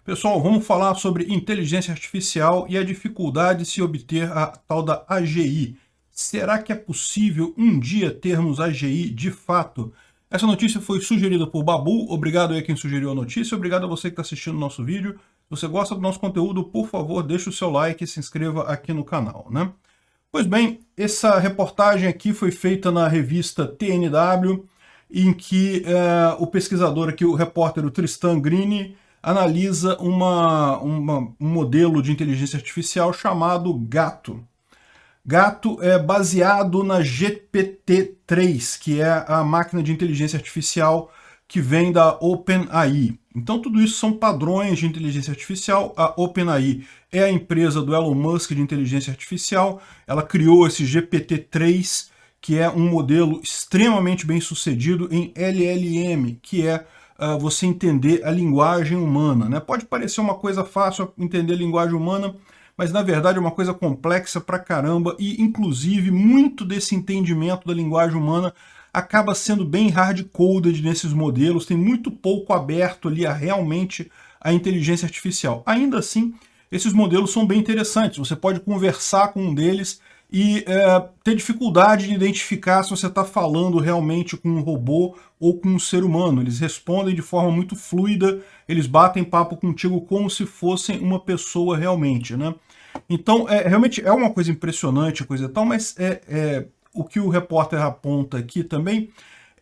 Pessoal, vamos falar sobre inteligência artificial e a dificuldade de se obter a tal da AGI. Será que é possível um dia termos AGI de fato? Essa notícia foi sugerida por Babu, obrigado aí a quem sugeriu a notícia, obrigado a você que está assistindo o nosso vídeo. Se você gosta do nosso conteúdo, por favor, deixe o seu like e se inscreva aqui no canal, né? Pois bem, essa reportagem aqui foi feita na revista TNW, em que o pesquisador aqui, o repórter, o Tristan Green, analisa um modelo de inteligência artificial chamado Gato. Gato é baseado na GPT-3, que é a máquina de inteligência artificial que vem da OpenAI. Então tudo isso são padrões de inteligência artificial. A OpenAI é a empresa do Elon Musk de inteligência artificial. Ela criou esse GPT-3, que é um modelo extremamente bem sucedido em LLM, que é você entender a linguagem humana, né? Pode parecer uma coisa fácil entender a linguagem humana, mas na verdade é uma coisa complexa pra caramba e, inclusive, muito desse entendimento da linguagem humana acaba sendo bem hard-coded nesses modelos, tem muito pouco aberto ali realmente a inteligência artificial. Ainda assim, esses modelos são bem interessantes, você pode conversar com um deles e ter dificuldade de identificar se você está falando realmente com um robô ou com um ser humano. Eles respondem de forma muito fluida, eles batem papo contigo como se fossem uma pessoa realmente, né? Então, realmente é uma coisa impressionante, coisa e tal, mas o que o repórter aponta aqui também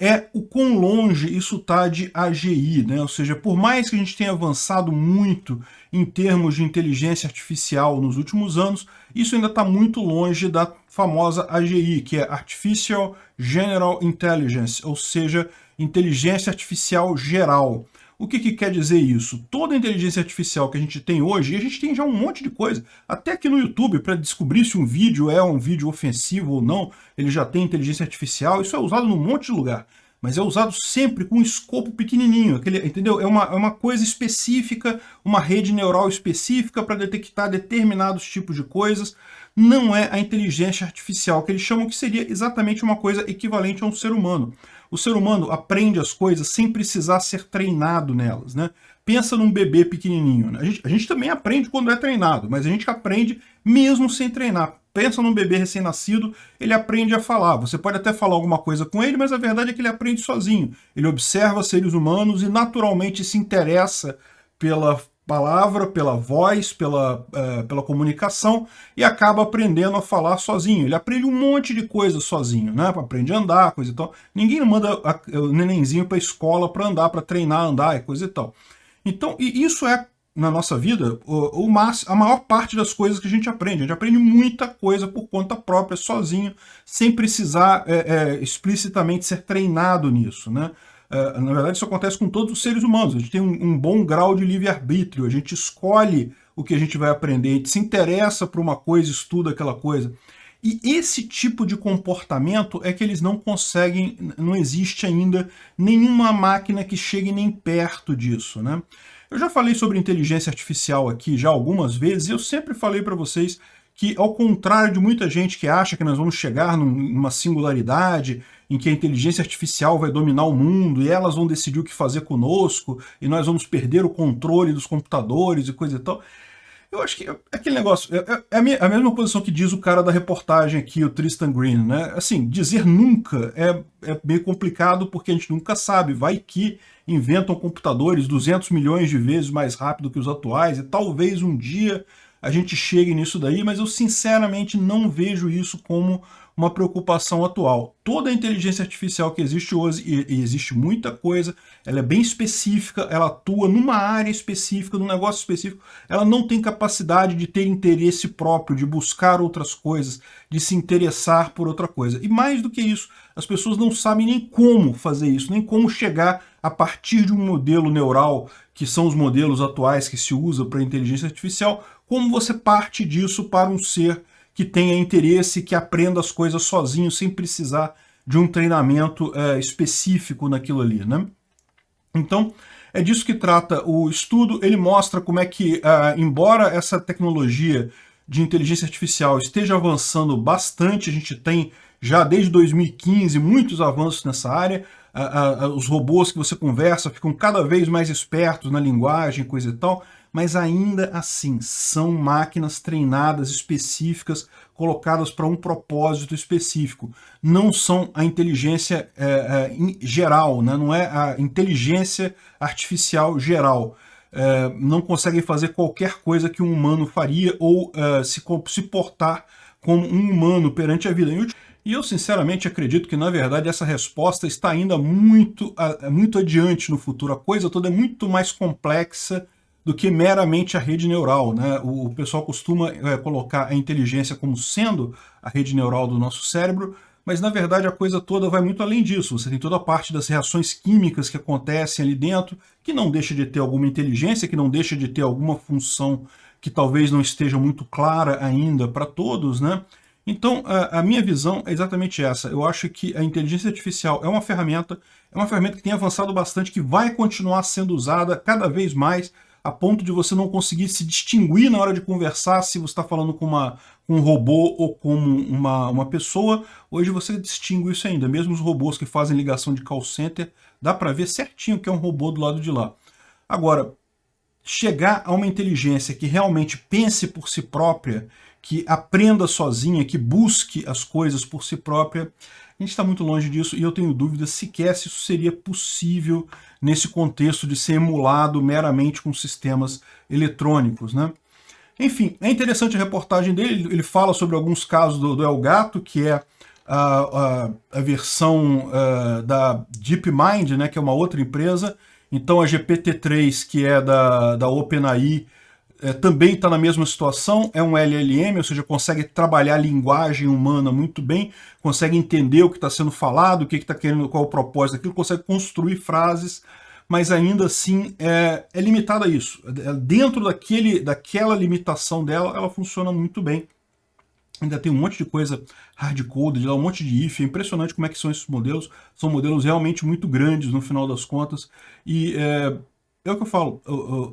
é o quão longe isso está de AGI, né? Ou seja, por mais que a gente tenha avançado muito em termos de inteligência artificial nos últimos anos, isso ainda está muito longe da famosa AGI, que é Artificial General Intelligence, ou seja, inteligência artificial geral. O que quer dizer isso? Toda a inteligência artificial que a gente tem hoje, e a gente tem já um monte de coisa, até aqui no YouTube, para descobrir se um vídeo é um vídeo ofensivo ou não, ele já tem inteligência artificial, isso é usado num monte de lugar, mas é usado sempre com um escopo pequenininho, entendeu? É uma coisa específica, uma rede neural específica para detectar determinados tipos de coisas, não é a inteligência artificial, que eles chamam que seria exatamente uma coisa equivalente a um ser humano. O ser humano aprende as coisas sem precisar ser treinado nelas, né? Pensa num bebê pequenininho, né? A gente também aprende quando é treinado, mas a gente aprende mesmo sem treinar. Pensa num bebê recém-nascido, ele aprende a falar. Você pode até falar alguma coisa com ele, mas a verdade é que ele aprende sozinho. Ele observa seres humanos e naturalmente se interessa pela palavra, pela voz, pela comunicação e acaba aprendendo a falar sozinho. Ele aprende um monte de coisa sozinho, né? Aprende a andar, coisa e tal. Ninguém manda o nenenzinho para a escola para andar, para treinar a andar e coisa e tal. Então, e isso é, na nossa vida, a maior parte das coisas que a gente aprende. A gente aprende muita coisa por conta própria, sozinho, sem precisar explicitamente ser treinado nisso, né? Na verdade, isso acontece com todos os seres humanos. A gente tem um bom grau de livre-arbítrio, a gente escolhe o que a gente vai aprender, a gente se interessa por uma coisa, estuda aquela coisa. E esse tipo de comportamento é que eles não conseguem, não existe ainda nenhuma máquina que chegue nem perto disso, né? Eu já falei sobre inteligência artificial aqui já algumas vezes, e eu sempre falei para vocês que, ao contrário de muita gente que acha que nós vamos chegar numa singularidade, em que a inteligência artificial vai dominar o mundo e elas vão decidir o que fazer conosco, e nós vamos perder o controle dos computadores e coisa e tal. Eu acho que é aquele negócio, é a mesma posição que diz o cara da reportagem aqui, o Tristan Green, né? Assim, dizer nunca é meio complicado porque a gente nunca sabe, vai que inventam computadores 200 milhões de vezes mais rápido que os atuais e talvez um dia a gente chegue nisso daí, mas eu sinceramente não vejo isso como uma preocupação atual. Toda a inteligência artificial que existe hoje, e existe muita coisa, ela é bem específica, ela atua numa área específica, num negócio específico, ela não tem capacidade de ter interesse próprio, de buscar outras coisas, de se interessar por outra coisa. E mais do que isso, as pessoas não sabem nem como fazer isso, nem como chegar a partir de um modelo neural, que são os modelos atuais que se usa para inteligência artificial, como você parte disso para um ser que tenha interesse, que aprenda as coisas sozinho, sem precisar de um treinamento específico naquilo ali, né? Então, é disso que trata o estudo. Ele mostra como é que, embora essa tecnologia de inteligência artificial esteja avançando bastante, a gente tem já desde 2015 muitos avanços nessa área, os robôs que você conversa ficam cada vez mais espertos na linguagem, coisa e tal, mas ainda assim são máquinas treinadas, específicas, colocadas para um propósito específico. Não são a inteligência geral, né? Não é a inteligência artificial geral. Não conseguem fazer qualquer coisa que um humano faria ou se portar como um humano perante a vida. E eu sinceramente acredito que, na verdade, essa resposta está ainda muito adiante no futuro. A coisa toda é muito mais complexa do que meramente a rede neural, né? O pessoal costuma colocar a inteligência como sendo a rede neural do nosso cérebro, mas na verdade a coisa toda vai muito além disso. Você tem toda a parte das reações químicas que acontecem ali dentro, que não deixa de ter alguma inteligência, que não deixa de ter alguma função que talvez não esteja muito clara ainda para todos, né? Então, a minha visão é exatamente essa. Eu acho que a inteligência artificial é uma ferramenta que tem avançado bastante, que vai continuar sendo usada cada vez mais, a ponto de você não conseguir se distinguir na hora de conversar se você está falando com um robô ou com uma pessoa. Hoje você distingue isso ainda. Mesmo os robôs que fazem ligação de call center, dá para ver certinho que é um robô do lado de lá. Agora, chegar a uma inteligência que realmente pense por si própria, que aprenda sozinha, que busque as coisas por si própria, a gente está muito longe disso e eu tenho dúvidas sequer se isso seria possível nesse contexto de ser emulado meramente com sistemas eletrônicos, né? Enfim, é interessante a reportagem dele, ele fala sobre alguns casos do Elgato, que é a versão da DeepMind, né, que é uma outra empresa. Então a GPT-3, que é da OpenAI, também está na mesma situação, é um LLM, ou seja, consegue trabalhar a linguagem humana muito bem, consegue entender o que está sendo falado, o que está querendo, qual é o propósito daquilo, consegue construir frases, mas ainda assim é limitada a isso. Dentro daquela limitação dela, ela funciona muito bem. Ainda tem um monte de coisa hard-coded, um monte de if, é impressionante como é que são esses modelos, são modelos realmente muito grandes no final das contas, e é o que eu falo,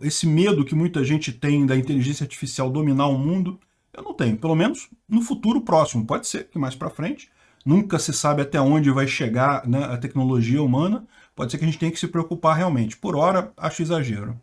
esse medo que muita gente tem da inteligência artificial dominar o mundo, eu não tenho, pelo menos no futuro próximo. Pode ser que mais para frente, nunca se sabe até onde vai chegar, né, a tecnologia humana, pode ser que a gente tenha que se preocupar realmente. Por hora, acho exagero.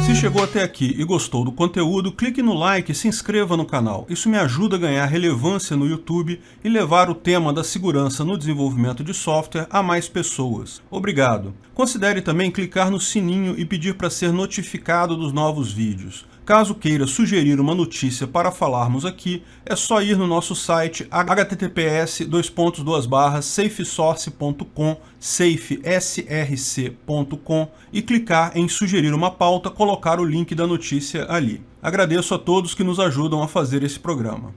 Se chegou até aqui e gostou do conteúdo, clique no like e se inscreva no canal. Isso me ajuda a ganhar relevância no YouTube e levar o tema da segurança no desenvolvimento de software a mais pessoas. Obrigado. Considere também clicar no sininho e pedir para ser notificado dos novos vídeos. Caso queira sugerir uma notícia para falarmos aqui, é só ir no nosso site https://safesource.com, safesrc.com, e clicar em sugerir uma pauta, colocar o link da notícia ali. Agradeço a todos que nos ajudam a fazer esse programa.